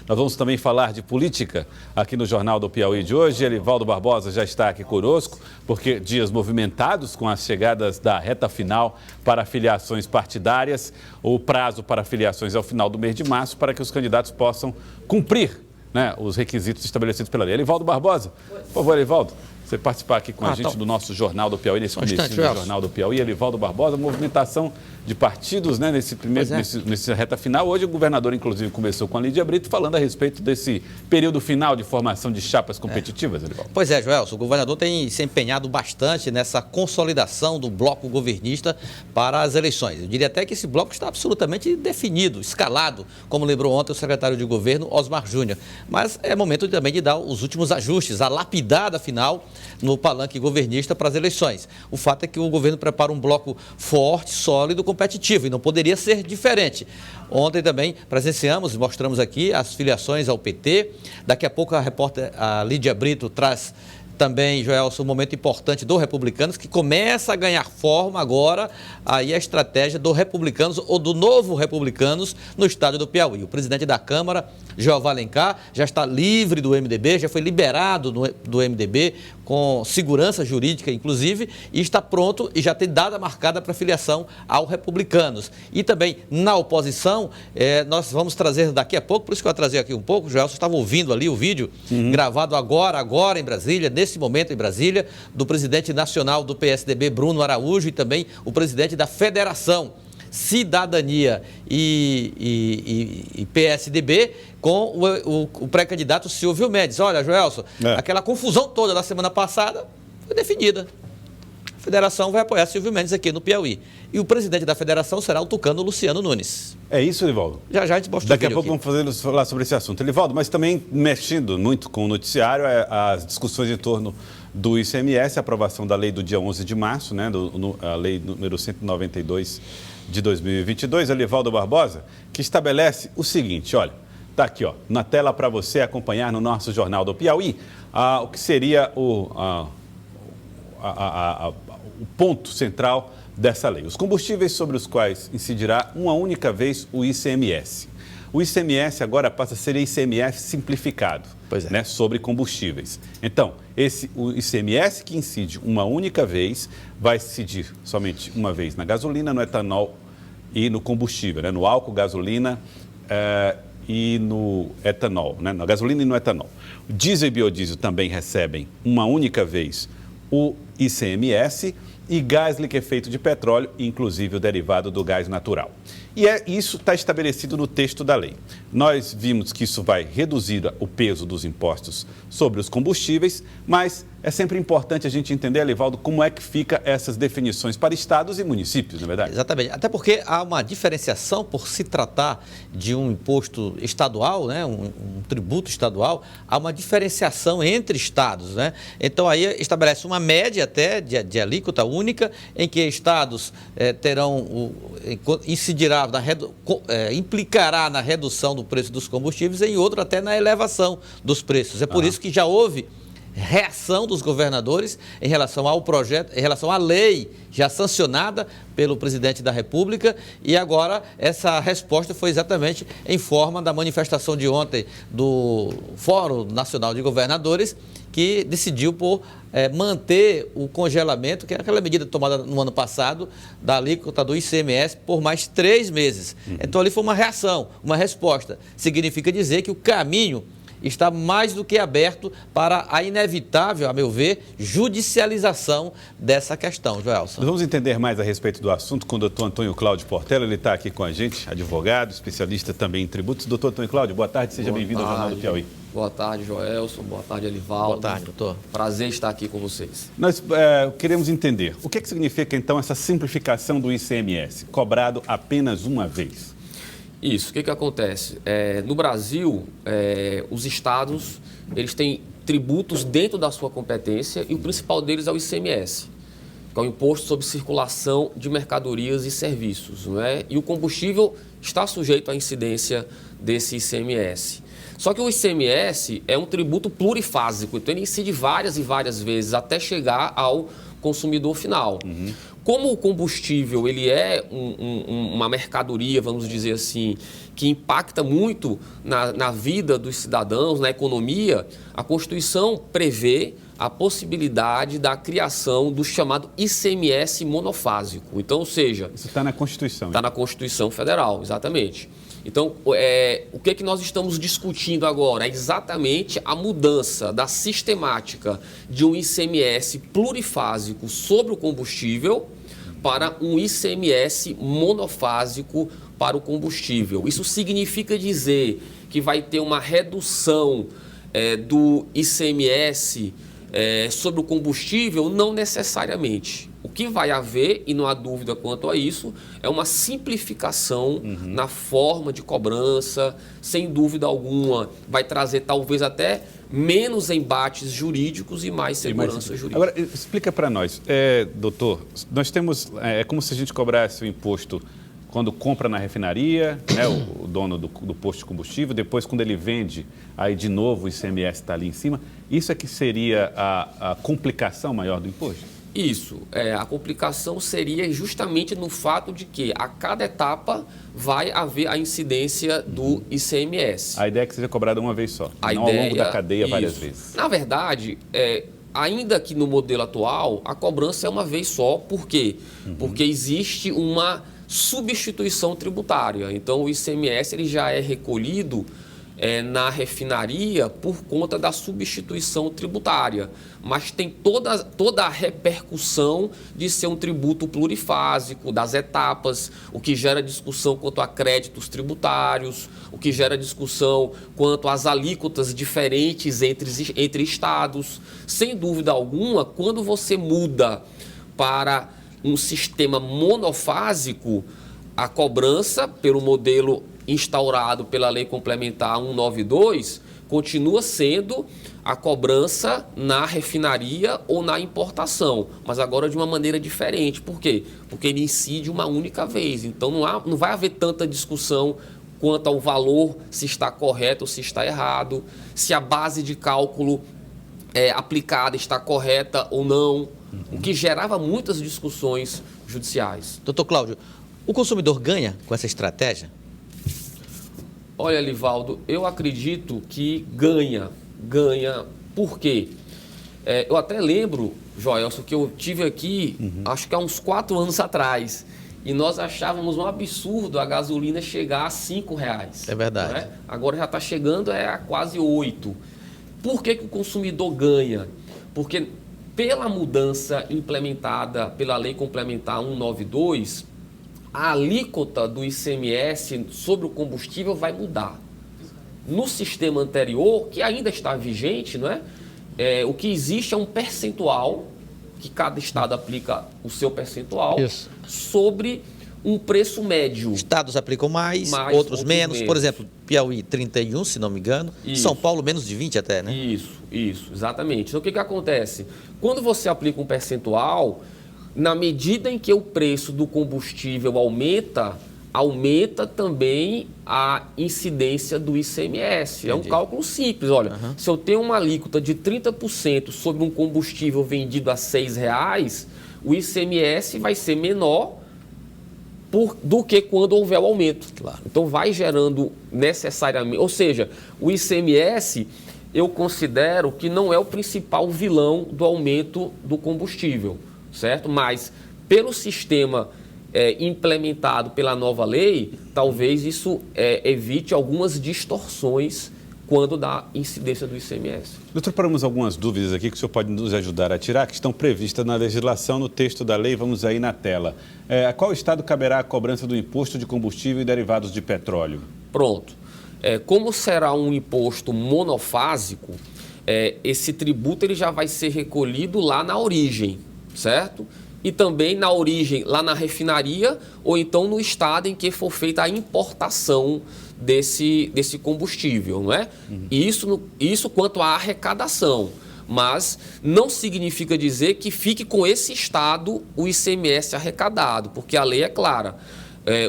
Nós vamos também falar de política aqui no Jornal do Piauí de hoje. Elivaldo Barbosa já está aqui conosco, porque dias movimentados com as chegadas da reta final para filiações partidárias. O prazo para filiações é o final do mês de março, para que os candidatos possam cumprir, né, os requisitos estabelecidos pela lei. Elivaldo Barbosa, por favor, Elivaldo, você participar aqui com a gente do nosso Jornal do Piauí, nesse comecinho do Jornal do Piauí. Elivaldo Barbosa, movimentação de partidos, né, nessa reta final. Hoje o governador, inclusive, começou com a Lídia Brito, falando a respeito desse período final de formação de chapas competitivas, Elivaldo. Pois é, Joelson, o governador tem se empenhado bastante nessa consolidação do bloco governista para as eleições. Eu diria até que esse bloco está absolutamente definido, escalado, como lembrou ontem o secretário de governo, Osmar Júnior. Mas é momento também de dar os últimos ajustes, a lapidada final no palanque governista para as eleições. O fato é que o governo prepara um bloco forte, sólido, competitivo, e não poderia ser diferente. Ontem também presenciamos, mostramos aqui as filiações ao PT. Daqui a pouco a repórter a Lídia Brito traz também, Joelson, um momento importante do Republicanos, que começa a ganhar forma agora aí a estratégia do Republicanos ou do novo Republicanos no estado do Piauí. O presidente da Câmara, Jeová Alencar, já está livre do MDB, já foi liberado do MDB, com segurança jurídica, inclusive, e está pronto e já tem data marcada para filiação ao Republicanos. E também, na oposição, nós vamos trazer daqui a pouco, por isso que eu trazer aqui um pouco, Joelson estava ouvindo ali o vídeo, gravado agora em Brasília, nesse momento em Brasília, do presidente nacional do PSDB, Bruno Araújo, e também o presidente da Federação Cidadania e PSDB, com o pré-candidato Silvio Mendes. Olha, Joelson, aquela confusão toda da semana passada foi definida. A federação vai apoiar Silvio Mendes aqui no Piauí. E o presidente da federação será o tucano Luciano Nunes. É isso, Elivaldo? Já a gente mostra. Daqui a pouco vamos falar sobre esse assunto. Elivaldo, mas também mexendo muito com o noticiário, as discussões em torno do ICMS, a aprovação da lei do dia 11 de março, né, a lei número 192 de 2022, Elivaldo Barbosa, que estabelece o seguinte, olha, está aqui ó, na tela para você acompanhar no nosso Jornal do Piauí, o que seria o ponto central dessa lei. Os combustíveis sobre os quais incidirá uma única vez o ICMS. O ICMS agora passa a ser ICMS simplificado, né, sobre combustíveis. Então, o ICMS que incide uma única vez vai incidir somente uma vez na gasolina, no etanol e no combustível, né, no álcool, gasolina e no etanol, né, na gasolina e no etanol. O diesel e biodiesel também recebem uma única vez o ICMS e gás liquefeito de petróleo, inclusive o derivado do gás natural. E isso está estabelecido no texto da lei. Nós vimos que isso vai reduzir o peso dos impostos sobre os combustíveis, mas é sempre importante a gente entender, Elivaldo, como é que fica essas definições para estados e municípios, não é verdade? Exatamente. Até porque há uma diferenciação por se tratar de um imposto estadual, né, um tributo estadual, há uma diferenciação entre estados, né? Então aí estabelece uma média até de alíquota única, em que estados incidirá implicará na redução do preço dos combustíveis e em outro até na elevação dos preços. É por isso que já houve reação dos governadores em relação ao projeto, em relação à lei já sancionada pelo presidente da República, e agora essa resposta foi exatamente em forma da manifestação de ontem do Fórum Nacional de Governadores, que decidiu por manter o congelamento, que é aquela medida tomada no ano passado, da alíquota do ICMS por mais 3 meses. Então ali foi uma reação, uma resposta. Significa dizer que o caminho está mais do que aberto para a inevitável, a meu ver, judicialização dessa questão, Joelson. Nós vamos entender mais a respeito do assunto com o doutor Antônio Cláudio Portela. Ele está aqui com a gente, advogado, especialista também em tributos. Doutor Antônio Cláudio, boa tarde, seja bem-vindo ao Jornal do Piauí. Boa tarde, Joelson. Boa tarde, Elivaldo. Boa tarde, doutor. Prazer estar aqui com vocês. Nós queremos entender o que significa, então, essa simplificação do ICMS, cobrado apenas uma vez. Isso, o que acontece? No Brasil, os estados eles têm tributos dentro da sua competência e o principal deles é o ICMS, que é o Imposto sobre Circulação de Mercadorias e Serviços, não é? E o combustível está sujeito à incidência desse ICMS. Só que o ICMS é um tributo plurifásico, então ele incide várias e várias vezes até chegar ao consumidor final. Como o combustível ele é uma mercadoria, vamos dizer assim, que impacta muito na vida dos cidadãos, na economia, a Constituição prevê a possibilidade da criação do chamado ICMS monofásico. Então, ou seja... Isso está na Constituição. Está na Constituição Federal, exatamente. Então, o que é que nós estamos discutindo agora? É exatamente a mudança da sistemática de um ICMS plurifásico sobre o combustível para um ICMS monofásico para o combustível. Isso significa dizer que vai ter uma redução do ICMS sobre o combustível? Não necessariamente. O que vai haver, e não há dúvida quanto a isso, é uma simplificação na forma de cobrança, sem dúvida alguma. Vai trazer talvez até menos embates jurídicos e mais segurança jurídica. Agora, explica para nós, doutor, nós temos, é como se a gente cobrasse o imposto quando compra na refinaria, né, o dono do posto de combustível, depois quando ele vende, aí de novo o ICMS está ali em cima. Isso é que seria a complicação maior do imposto? Isso. A complicação seria justamente no fato de que a cada etapa vai haver a incidência do ICMS. A ideia é que seja cobrada uma vez só, não ao longo da cadeia várias vezes. Na verdade, ainda que no modelo atual, a cobrança é uma vez só. Por quê? Porque existe uma substituição tributária. Então, o ICMS ele já é recolhido na refinaria por conta da substituição tributária, mas tem toda a repercussão de ser um tributo plurifásico, das etapas, o que gera discussão quanto a créditos tributários, o que gera discussão quanto às alíquotas diferentes entre estados. Sem dúvida alguma, quando você muda para um sistema monofásico, a cobrança pelo modelo instaurado pela Lei Complementar 192 continua sendo a cobrança na refinaria ou na importação, mas agora de uma maneira diferente. Por quê? Porque ele incide uma única vez. Então não vai haver tanta discussão quanto ao valor, se está correto ou se está errado, se a base de cálculo aplicada está correta ou não, o que gerava muitas discussões judiciais. Doutor Cláudio, o consumidor ganha com essa estratégia? Olha, Livaldo, eu acredito que ganha. Por quê? Eu até lembro, Joelson, que eu tive aqui, acho que há uns 4 anos atrás, e nós achávamos um absurdo a gasolina chegar a R$5. É verdade. Né? Agora já está chegando a quase 8. Por que o consumidor ganha? Porque pela mudança implementada pela Lei Complementar 192, a alíquota do ICMS sobre o combustível vai mudar. No sistema anterior, que ainda está vigente, não é? O que existe é um percentual, que cada estado aplica o seu percentual, sobre um preço médio. Estados aplicam mais, outros menos. Por exemplo, Piauí 31, se não me engano. Isso. São Paulo menos de 20 até, né? Isso, exatamente. Então o que acontece? Quando você aplica um percentual, na medida em que o preço do combustível aumenta também a incidência do ICMS. É um cálculo simples. Olha, se eu tenho uma alíquota de 30% sobre um combustível vendido a R$6, o ICMS vai ser menor do que quando houver o aumento. Claro. Então vai gerando necessariamente... Ou seja, o ICMS eu considero que não é o principal vilão do aumento do combustível, certo? Mas pelo sistema implementado pela nova lei, talvez isso evite algumas distorções quando dá incidência do ICMS. Doutor, paramos algumas dúvidas aqui que o senhor pode nos ajudar a tirar, que estão previstas na legislação, no texto da lei, vamos aí na tela. A qual estado caberá a cobrança do imposto de combustível e derivados de petróleo? Pronto. Como será um imposto monofásico, esse tributo ele já vai ser recolhido lá na origem, certo? E também na origem, lá na refinaria, ou então no estado em que for feita a importação desse combustível, não é? Isso quanto à arrecadação. Mas não significa dizer que fique com esse estado o ICMS arrecadado, porque a lei é clara.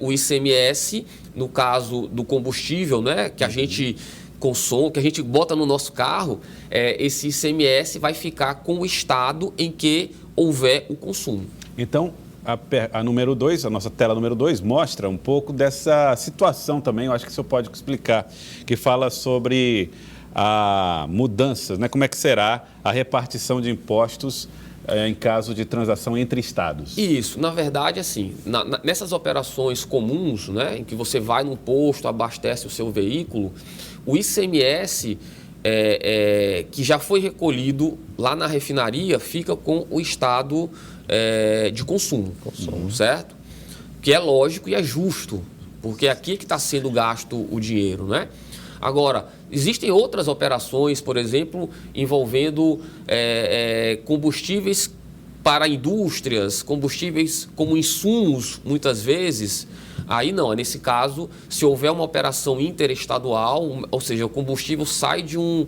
O ICMS, no caso do combustível, né, que a gente consome, que a gente bota no nosso carro, esse ICMS vai ficar com o estado em que houver o consumo. Então, a número 2, a nossa tela número 2, mostra um pouco dessa situação também, eu acho que o senhor pode explicar, que fala sobre mudanças, né? Como é que será a repartição de impostos em caso de transação entre estados. Isso, na verdade, assim, nessas operações comuns, né, em que você vai num posto, abastece o seu veículo, o ICMS que já foi recolhido lá na refinaria fica com o estado de consumo, certo? Que é lógico e é justo, porque é aqui que está sendo gasto o dinheiro, né? Agora, existem outras operações, por exemplo, envolvendo combustíveis para indústrias, combustíveis como insumos, muitas vezes. Aí não, nesse caso, se houver uma operação interestadual, ou seja, o combustível sai de um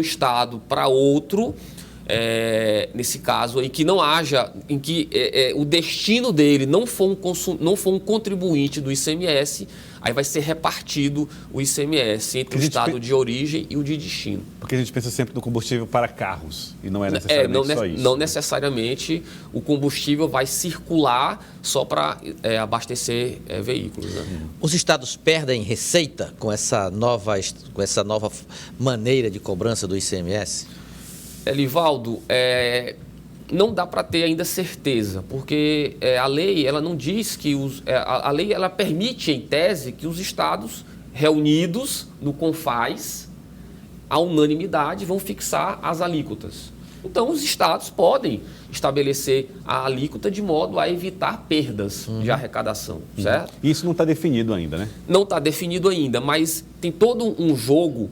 estado para outro, nesse caso aí, que não haja, em que o destino dele não for um contribuinte do ICMS, aí vai ser repartido o ICMS entre o estado de origem e o de destino. Porque a gente pensa sempre no combustível para carros e não é necessariamente só isso. Não necessariamente o combustível vai circular só para abastecer veículos. Né? Os estados perdem receita com essa nova maneira de cobrança do ICMS? Elivaldo, não dá para ter ainda certeza, porque a lei ela não diz que a lei ela permite, em tese, que os estados reunidos no CONFAS, à unanimidade, vão fixar as alíquotas. Então, os estados podem estabelecer a alíquota de modo a evitar perdas de arrecadação, certo? Isso não está definido ainda, né? Não está definido ainda, mas tem todo um jogo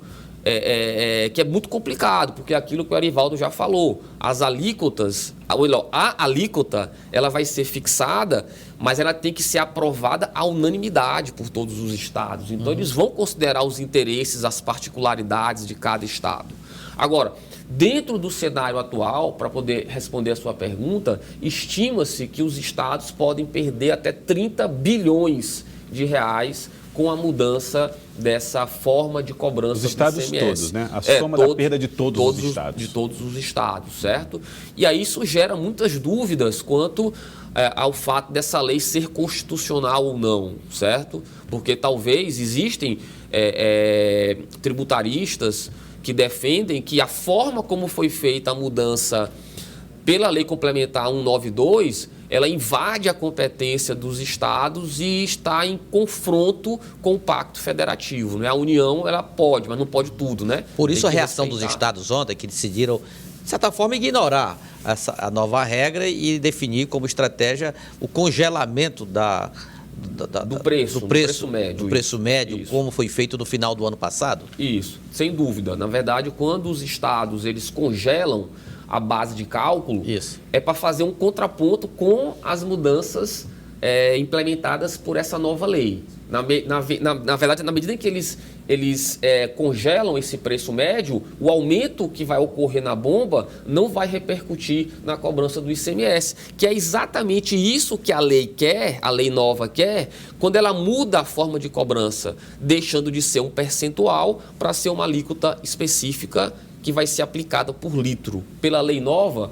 que é muito complicado, porque é aquilo que o Arivaldo já falou, as alíquotas, a alíquota, ela vai ser fixada, mas ela tem que ser aprovada à unanimidade por todos os estados. Então, eles vão considerar os interesses, as particularidades de cada estado. Agora, dentro do cenário atual, para poder responder a sua pergunta, estima-se que os estados podem perder até 30 bilhões de reais com a mudança dessa forma de cobrança do ICMS. Os estados todos, né? A soma da perda de todos os estados. De todos os estados, certo? E aí isso gera muitas dúvidas quanto ao fato dessa lei ser constitucional ou não, certo? Porque talvez existem tributaristas que defendem que a forma como foi feita a mudança pela Lei Complementar 192, ela invade a competência dos estados e está em confronto com o Pacto Federativo, né? A União, ela pode, mas não pode tudo, né? Por isso a reação dos estados ontem, que decidiram, de certa forma, ignorar a nova regra e definir como estratégia o congelamento do preço médio, isso. Como foi feito no final do ano passado? Isso, sem dúvida. Na verdade, quando os estados eles congelam a base de cálculo, é para fazer um contraponto com as mudanças implementadas por essa nova lei. Na verdade, na medida em que eles congelam esse preço médio, o aumento que vai ocorrer na bomba não vai repercutir na cobrança do ICMS, que é exatamente isso que a lei quer, a lei nova quer, quando ela muda a forma de cobrança, deixando de ser um percentual para ser uma alíquota específica que vai ser aplicada por litro. Pela lei nova,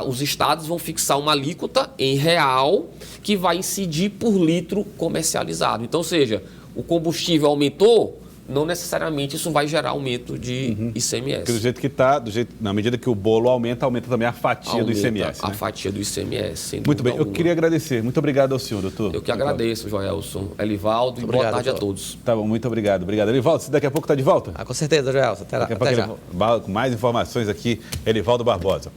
os estados vão fixar uma alíquota em real que vai incidir por litro comercializado. Então, ou seja, o combustível aumentou, não necessariamente isso vai gerar aumento de ICMS. Porque do jeito que está, na medida que o bolo aumenta também a fatia do ICMS. A fatia do ICMS, sem dúvida Muito bem, alguma. Eu queria agradecer. Muito obrigado ao senhor, doutor. Eu que agradeço, Joelson, Elivaldo, e boa tarde a todos. Tá bom, muito obrigado. Obrigado. Elivaldo, você daqui a pouco está de volta? Com certeza, Joelson. Até já. Com mais informações aqui, Elivaldo Barbosa.